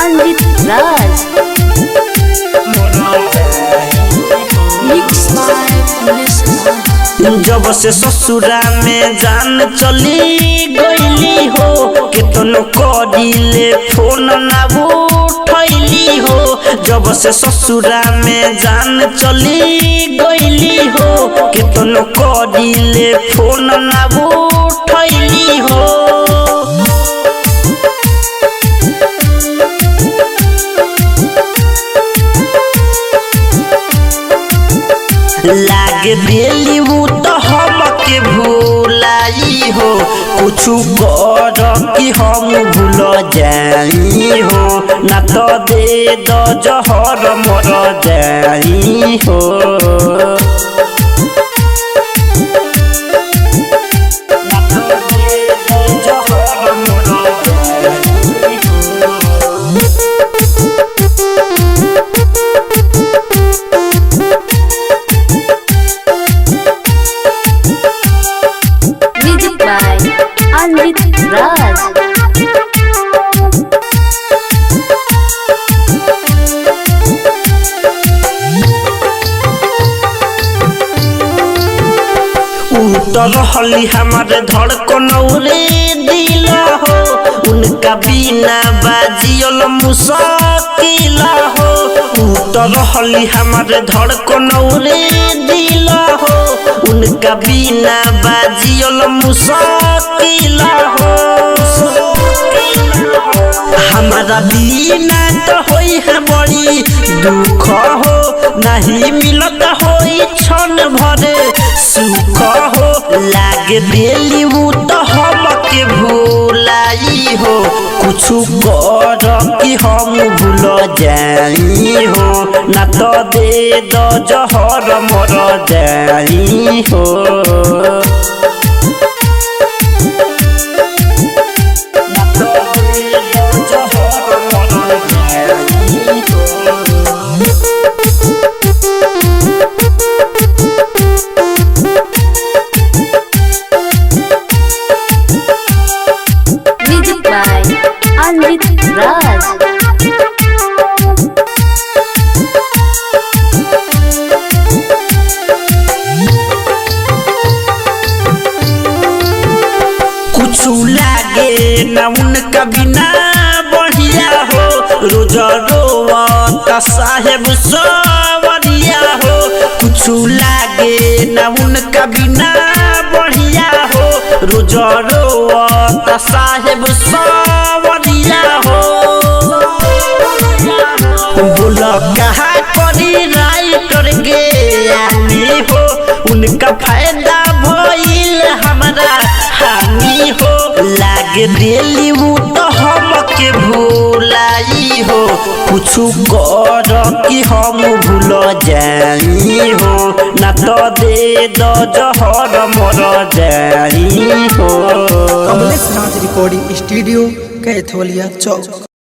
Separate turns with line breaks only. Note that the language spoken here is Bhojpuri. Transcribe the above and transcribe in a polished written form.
Anjit Raj. Mix by Police One.
जब से ससुरा में जान चली गईली हो केतनो करिले फोन ना उठैली हो। जब से ससुरा में जान चली गईली हो केतनो करिले फोन ना उठैली हो। लागे दिली वो तो हमके भूलाई हो कुछु कर कि हम भूल जाई हो ना तो दे दो जहर मर जाई हो। ना तो दे दो जहर मर जाई हो।
Music by Anjit Raj.
उतर हली हमारे धड़कन रे दिल हो उनका बिना बाजियल मुश्किल हो। उतर हली हमारे धड़कन रे दिल हो उनका बिना बाजियल मुश्किल हो। हमारा बिना तो होई है बड़ी दुख हो नहीं मिलत होई क्षण भरे सुख हो। लागे दिली वो तो हमके भूलाई हो कुछु कर कि हम भूल जाई हो ना तो दे दो जहर मर जाई हो।
Music by Anjit Raj.
कुछ लागे ना उनका बिना बढ़िया हो रोज रोवता साहेब सवरिया हो। कुछ लागे ना उनका बिना बढ़िया हो रोज रोवता साहेब सवरिया हो। बोल कहा करी राइटर गे आनी हो उनका फायदा भइल हमारा हानि हो। लागे दिली वो तो हमके भूलाई हो कुछु कर कि हम भूल जाई हो ना तो दे दो जहर मर जाई हो।
कमलेश राज रिकॉर्डिंग स्टूडियो कैथोलिया चौक।